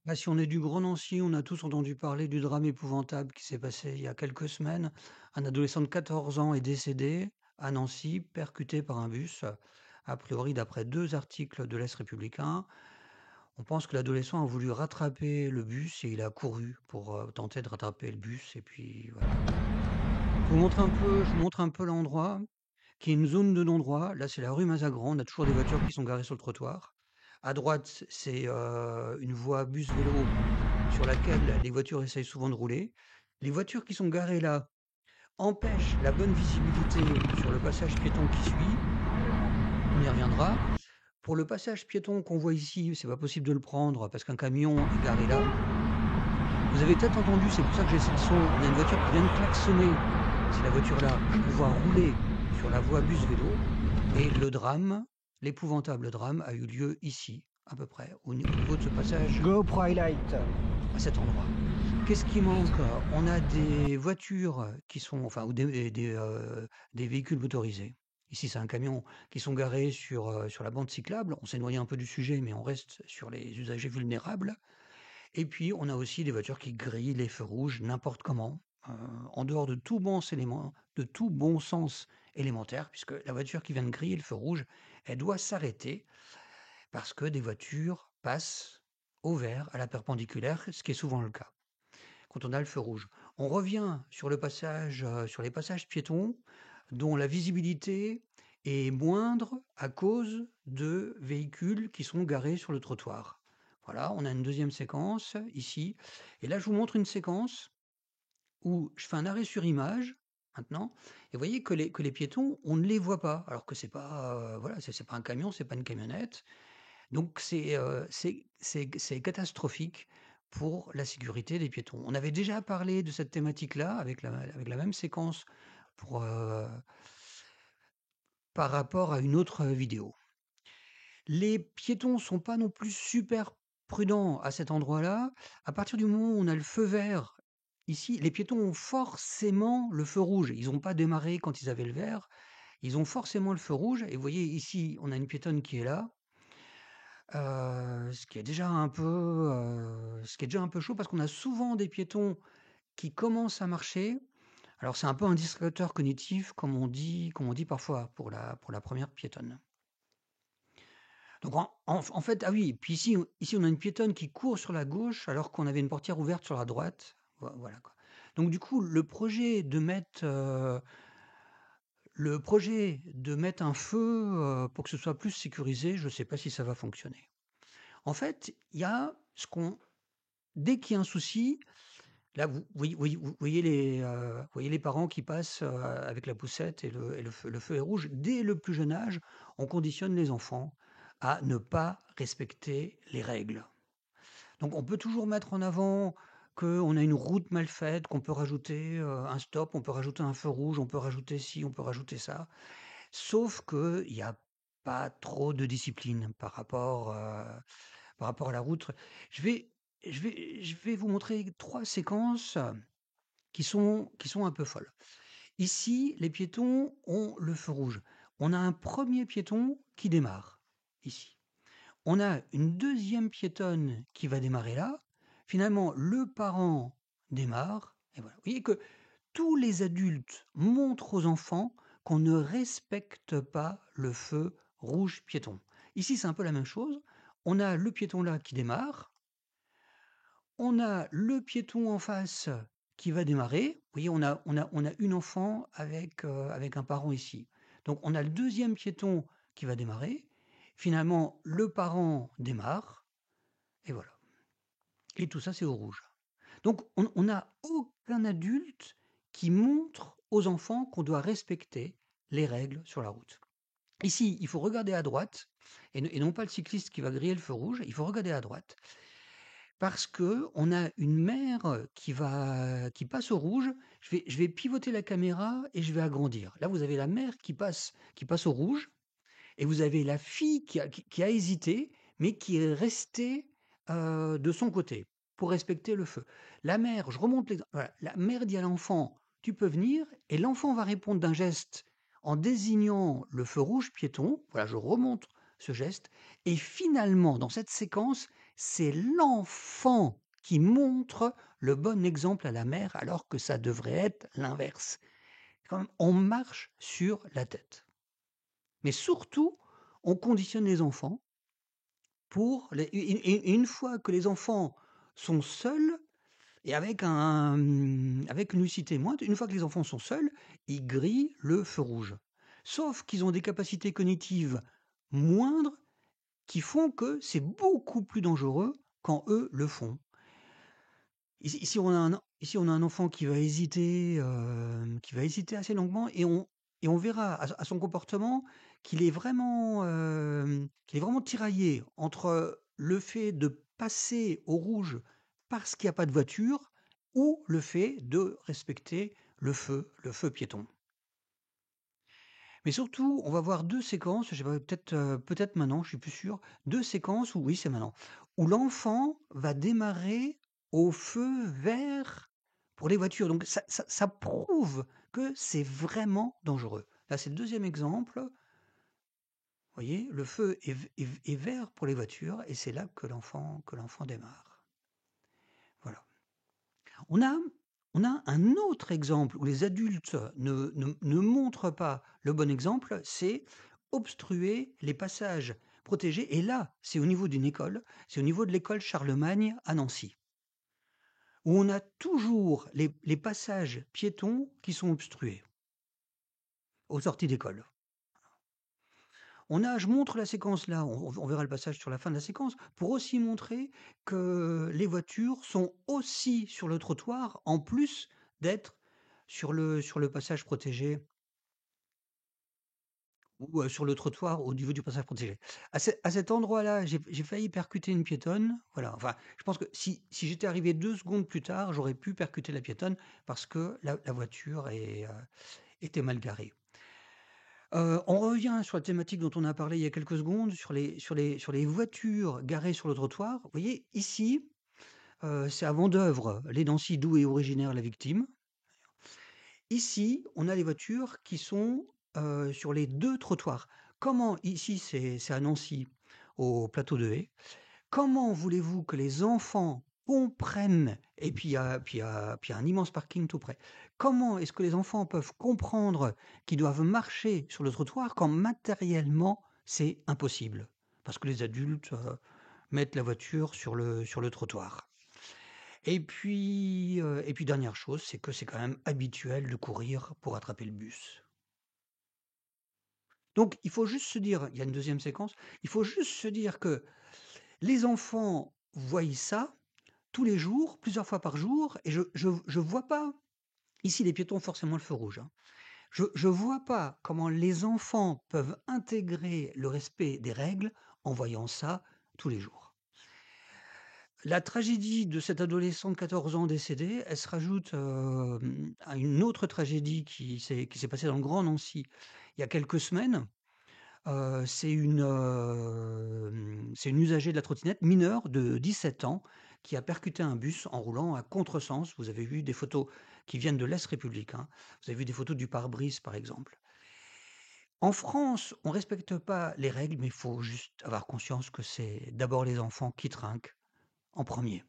Bah, si on est du Grand Nancy, on a tous entendu parler du drame épouvantable qui s'est passé il y a quelques semaines. Un adolescent de 14 ans est décédé à Nancy, percuté par un bus. A priori, d'après 2 articles de l'Est républicain, on pense que l'adolescent a voulu rattraper le bus et il a couru pour, tenter de rattraper le bus et puis voilà. Je vous montre un peu l'endroit, qui est une zone de non-droit. Là, c'est la rue Mazagran, on a toujours des voitures qui sont garées sur le trottoir. À droite, c'est, une voie bus-vélo sur laquelle les voitures essayent souvent de rouler. Les voitures qui sont garées là empêchent la bonne visibilité sur le passage piéton qui suit. On y reviendra. Pour le passage piéton qu'on voit ici, c'est pas possible de le prendre parce qu'un camion est garé là. Vous avez peut-être entendu, c'est pour ça que j'ai ce son, il y a une voiture qui vient de klaxonner. C'est la voiture-là pour pouvoir rouler sur la voie bus-vélo. Et le drame, l'épouvantable drame, a eu lieu ici, à peu près, au niveau de ce passage Go Twilight. à cet endroit. Qu'est-ce qui manque? On a des voitures qui sont, enfin, ou des véhicules motorisés. Ici, c'est un camion qui sont garés sur la bande cyclable. On s'est éloigné un peu du sujet, mais on reste sur les usagers vulnérables. Et puis, on a aussi des voitures qui grillent les feux rouges n'importe comment, en dehors de tout bon sens élémentaire, puisque la voiture qui vient de griller le feu rouge, elle doit s'arrêter parce que des voitures passent au vert, à la perpendiculaire, ce qui est souvent le cas quand on a le feu rouge. On revient sur le passage, sur les passages piétons dont la visibilité est moindre à cause de véhicules qui sont garés sur le trottoir. Voilà, on a une deuxième séquence ici. Et là, je vous montre une séquence où je fais un arrêt sur image maintenant. Et vous voyez que les piétons, on ne les voit pas, alors que c'est pas, voilà, c'est pas un camion, c'est pas une camionnette. Donc c'est catastrophique pour la sécurité des piétons. On avait déjà parlé de cette thématique-là avec la même séquence pour, par rapport à une autre vidéo. Les piétons sont pas non plus super prudents à cet endroit-là. À partir du moment où on a le feu vert, ici, les piétons ont forcément le feu rouge. Ils n'ont pas démarré quand ils avaient le vert, ils ont forcément le feu rouge et vous voyez ici, on a une piétonne qui est là. Ce qui est déjà un peu, ce qui est déjà un peu chaud parce qu'on a souvent des piétons qui commencent à marcher. Alors c'est un peu un distracteur cognitif comme on dit parfois pour la première piétonne. Donc en fait, ah oui, puis ici on a une piétonne qui court sur la gauche alors qu'on avait une portière ouverte sur la droite. Voilà quoi. Donc du coup, le projet de mettre un feu, pour que ce soit plus sécurisé, je ne sais pas si ça va fonctionner. En fait, il y a ce qu'on dès qu'il y a un souci, là, vous voyez les parents qui passent, avec la poussette et le feu est rouge. Dès le plus jeune âge, on conditionne les enfants à ne pas respecter les règles. Donc on peut toujours mettre en avant qu'on a une route mal faite, qu'on peut rajouter, un stop, on peut rajouter un feu rouge, on peut rajouter ci, on peut rajouter ça. Sauf qu'il y a pas trop de discipline par rapport à la route. Je vais je vais vous montrer 3 séquences qui sont un peu folles. Ici, les piétons ont le feu rouge. On a un premier piéton qui démarre, ici. On a une deuxième piétonne qui va démarrer là. Finalement, le parent démarre et voilà. Vous voyez que tous les adultes montrent aux enfants qu'on ne respecte pas le feu rouge piéton. Ici, c'est un peu la même chose. On a le piéton là qui démarre, on a le piéton en face qui va démarrer. Vous voyez, on a une enfant avec un parent ici. Donc on a le deuxième piéton qui va démarrer. Finalement, le parent démarre et voilà. Et tout ça, c'est au rouge. Donc on n'a aucun adulte qui montre aux enfants qu'on doit respecter les règles sur la route. Ici, il faut regarder à droite et non pas le cycliste qui va griller le feu rouge, il faut regarder à droite. Parce qu'on a une mère qui passe au rouge. Je vais pivoter la caméra et je vais agrandir. Là, vous avez la mère qui passe au rouge et vous avez la fille qui a hésité, mais qui est restée, de son côté pour respecter le feu. La mère, je remonte l'exemple, voilà, la mère dit à l'enfant: «Tu peux venir» et l'enfant va répondre d'un geste en désignant le feu rouge piéton. Voilà, je remonte ce geste et finalement, dans cette séquence, c'est l'enfant qui montre le bon exemple à la mère, alors que ça devrait être l'inverse. Quand on marche sur la tête. Mais surtout, on conditionne les enfants pour les une fois que les enfants sont seuls et avec une lucidité moindre, une fois que les enfants sont seuls, ils grillent le feu rouge. Sauf qu'ils ont des capacités cognitives moindres qui font que c'est beaucoup plus dangereux quand eux le font. Ici, on a un enfant qui va hésiter assez longuement et on verra à son comportement qu'il est vraiment tiraillé entre le fait de passer au rouge parce qu'il y a pas de voiture ou le fait de respecter le feu piéton. Mais surtout, on va voir 2 séquences, je sais pas, peut-être maintenant, je suis plus sûr, 2 séquences où oui, c'est maintenant, où l'enfant va démarrer au feu vert pour les voitures. Donc ça prouve que c'est vraiment dangereux. Là, c'est le deuxième exemple. Vous voyez, le feu est vert pour les voitures et c'est là que l'enfant démarre. Voilà. On a on a un autre exemple où les adultes ne montrent pas le bon exemple, c'est obstruer les passages protégés et là, c'est au niveau d'une école, c'est au niveau de l'école Charlemagne à Nancy, où on a toujours les passages piétons qui sont obstrués aux sorties d'école. Je montre la séquence là, on verra le passage sur la fin de la séquence, pour aussi montrer que les voitures sont aussi sur le trottoir, en plus d'être sur le passage protégé ou sur le trottoir au niveau du passage protégé. À cet endroit-là, j'ai failli percuter une piétonne, voilà, enfin, je pense que si j'étais arrivé 2 secondes plus tard, j'aurais pu percuter la piétonne parce que la voiture était mal garée. On revient sur la thématique dont on a parlé il y a quelques secondes, sur les voitures garées sur le trottoir. Vous voyez, ici, c'est à Vendeuvre, les Nancy, d'où est originaire la victime. Ici, on a les voitures qui sont, sur les 2 trottoirs. Comment ici, c'est à Nancy, au plateau de Haye. Comment voulez-vous que les enfants comprennent et puis il y a un immense parking tout près. Comment est-ce que les enfants peuvent comprendre qu'ils doivent marcher sur le trottoir quand matériellement c'est impossible? Parce que les adultes, mettent la voiture sur le trottoir. Et puis dernière chose, c'est que c'est quand même habituel de courir pour attraper le bus. Donc il faut juste se dire, il y a une deuxième séquence, il faut juste se dire que les enfants voient ça tous les jours, plusieurs fois par jour, et je vois pas ici les piétons forcément le feu rouge, hein. Je vois pas comment les enfants peuvent intégrer le respect des règles en voyant ça tous les jours. La tragédie de cet adolescent de 14 ans décédé, elle se rajoute, à une autre tragédie qui s'est passée dans le Grand Nancy il y a quelques semaines. C'est une usagère de la trottinette, mineure de 17 ans, qui a percuté un bus en roulant à contresens. Vous avez vu des photos qui viennent de l'Est républicain. Vous avez vu des photos du pare-brise, par exemple. En France, on respecte pas les règles, mais il faut juste avoir conscience que c'est d'abord les enfants qui trinquent en premier.